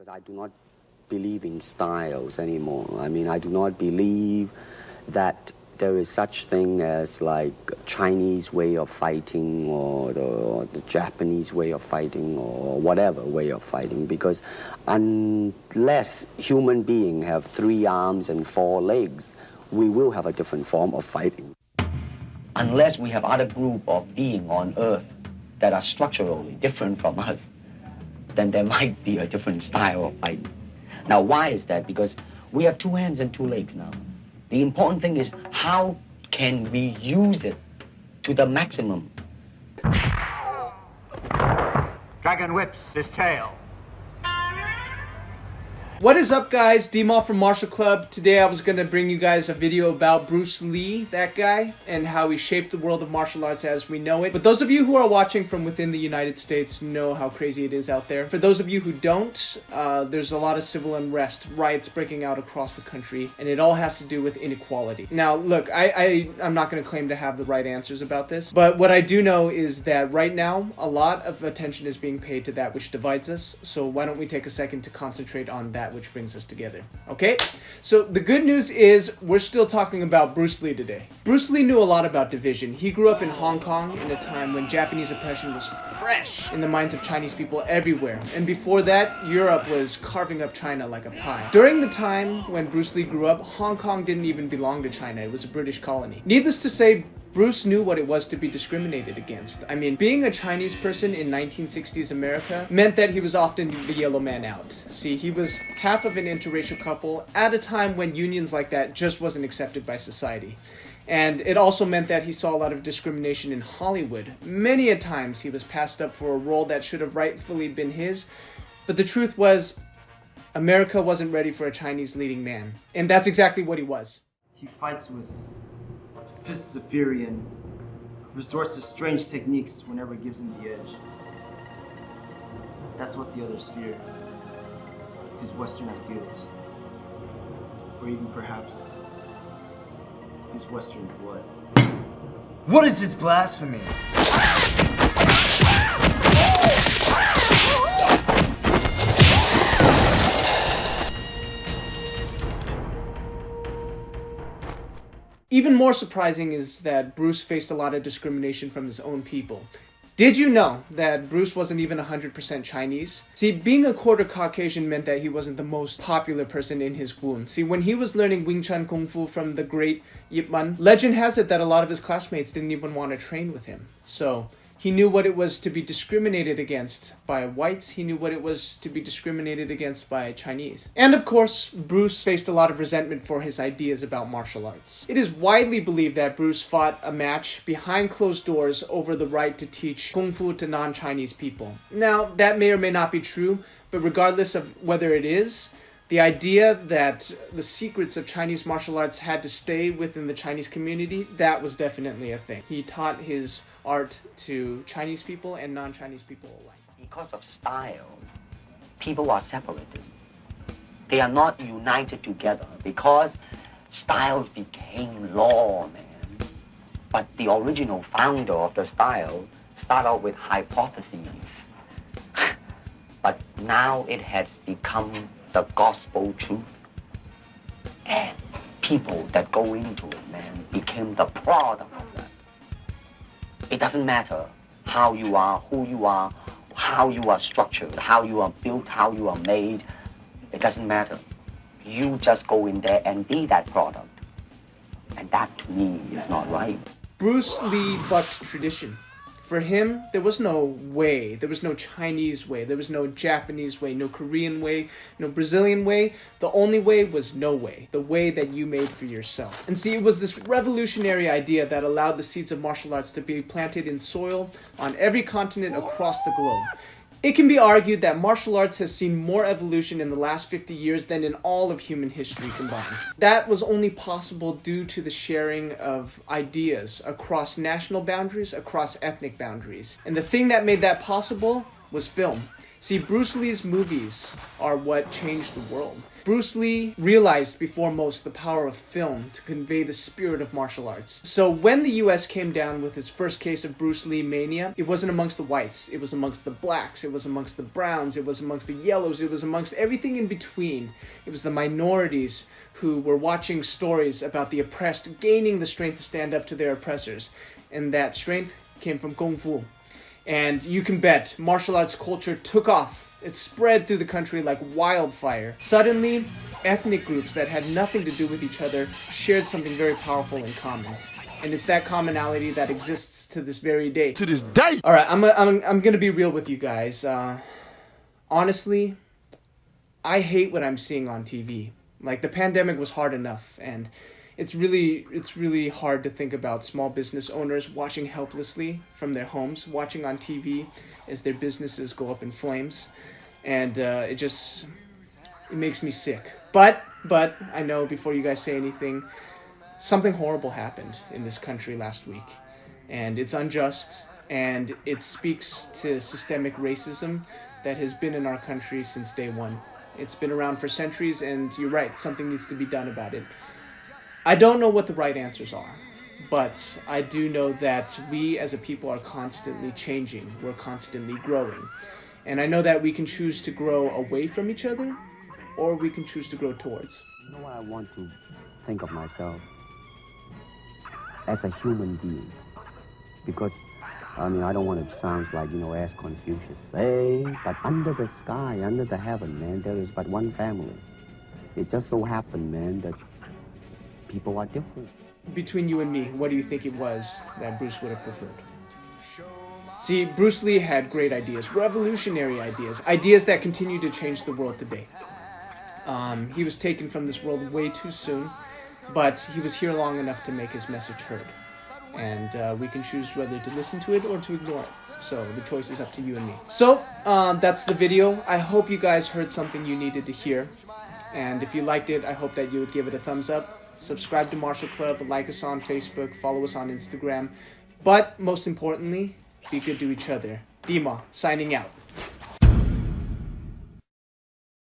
Because I do not believe in styles anymore. I mean, I do not believe that there is such thing as like Chinese way of fighting or the Japanese way of fighting or whatever way of fighting, because unless human beings have 3 arms and 4 legs, we will have a different form of fighting. Unless we have other group of beings on Earth that are structurally different from us, then there might be a different style of fighting. Now, why is that? Because we have 2 hands and 2 legs now. The important thing is how can we use it to the maximum? Dragon whips his tail. What is up, guys? D-Moth from Martial Club. Today I was going to bring you guys a video about Bruce Lee, that guy, and how he shaped the world of martial arts as we know it. But those of you who are watching from within the United States know how crazy it is out there. For those of you who don't, there's a lot of civil unrest, riots breaking out across the country, and it all has to do with inequality. Now, look, I'm not going to claim to have the right answers about this, but what I do know is that right now, a lot of attention is being paid to that which divides us, so why don't we take a second to concentrate on that which brings us together, okay? So the good news is we're still talking about Bruce Lee today. Bruce Lee knew a lot about division. He grew up in Hong Kong in a time when Japanese oppression was fresh in the minds of Chinese people everywhere. And before that, Europe was carving up China like a pie. During the time when Bruce Lee grew up, Hong Kong didn't even belong to China. It was a British colony. Needless to say, Bruce knew what it was to be discriminated against. I mean, being a Chinese person in 1960s America meant that he was often the yellow man out. See, he was half of an interracial couple at a time when unions like that just wasn't accepted by society. And it also meant that he saw a lot of discrimination in Hollywood. Many a times he was passed up for a role that should have rightfully been his. But the truth was, America wasn't ready for a Chinese leading man. And that's exactly what he was. He fights with fists of fury and resorts to strange techniques whenever it gives him the edge. That's what the others fear. His Western ideals. Or even perhaps his Western blood. What is this blasphemy? Even more surprising is that Bruce faced a lot of discrimination from his own people. Did you know that Bruce wasn't even 100% Chinese? See, being a quarter Caucasian meant that he wasn't the most popular person in his group. See, when he was learning Wing Chun Kung Fu from the great Ip Man, legend has it that a lot of his classmates didn't even want to train with him. So, he knew what it was to be discriminated against by whites. He knew what it was to be discriminated against by Chinese. And of course, Bruce faced a lot of resentment for his ideas about martial arts. It is widely believed that Bruce fought a match behind closed doors over the right to teach Kung Fu to non-Chinese people. Now, that may or may not be true, but regardless of whether it is, the idea that the secrets of Chinese martial arts had to stay within the Chinese community, that was definitely a thing. He taught his art to Chinese people and non-Chinese people alike. Because of style, people are separated. They are not united together because styles became law, man. But the original founder of the style started out with hypotheses. But now it has become the gospel truth. And people that go into it, man, became the product of that. It doesn't matter how you are, who you are, how you are structured, how you are built, how you are made. It doesn't matter. You just go in there and be that product. And that, to me, is not right. Bruce Lee bucked tradition. For him, there was no way. There was no Chinese way. There was no Japanese way, no Korean way, no Brazilian way. The only way was no way. The way that you made for yourself. And see, it was this revolutionary idea that allowed the seeds of martial arts to be planted in soil on every continent across the globe. It can be argued that martial arts has seen more evolution in the last 50 years than in all of human history combined. That was only possible due to the sharing of ideas across national boundaries, across ethnic boundaries. And the thing that made that possible was film. See, Bruce Lee's movies are what changed the world. Bruce Lee realized before most the power of film to convey the spirit of martial arts. So when the US came down with its first case of Bruce Lee mania, it wasn't amongst the whites, it was amongst the blacks, it was amongst the browns, it was amongst the yellows, it was amongst everything in between. It was the minorities who were watching stories about the oppressed gaining the strength to stand up to their oppressors. And that strength came from Kung Fu. And you can bet martial arts culture took off. It spread through the country like wildfire. Suddenly, ethnic groups that had nothing to do with each other shared something very powerful in common. And it's that commonality that exists to this very day. To this day! Alright, I'm gonna be real with you guys. Honestly, I hate what I'm seeing on TV. Like, the pandemic was hard enough, and it's really hard to think about small business owners watching helplessly from their homes, watching on TV as their businesses go up in flames. And it makes me sick. But I know before you guys say anything, something horrible happened in this country last week. And it's unjust, and it speaks to systemic racism that has been in our country since day one. It's been around for centuries, and you're right, something needs to be done about it. I don't know what the right answers are, but I do know that we as a people are constantly changing. We're constantly growing. And I know that we can choose to grow away from each other, or we can choose to grow towards. You know what I want to think of myself? As a human being. Because, I mean, I don't want to sound like, as Confucius say, but under the sky, under the heaven, man, there is but one family. It just so happened, man, that people are different. Between you and me, what do you think it was that Bruce would have preferred? See, Bruce Lee had great ideas, revolutionary ideas, ideas that continue to change the world today. He was taken from this world way too soon, but he was here long enough to make his message heard. And we can choose whether to listen to it or to ignore it. So the choice is up to you and me. So that's the video. I hope you guys heard something you needed to hear. And if you liked it, I hope that you would give it a thumbs up. Subscribe to Martial Club, like us on Facebook, follow us on Instagram. But most importantly, be good to each other. Dima, signing out.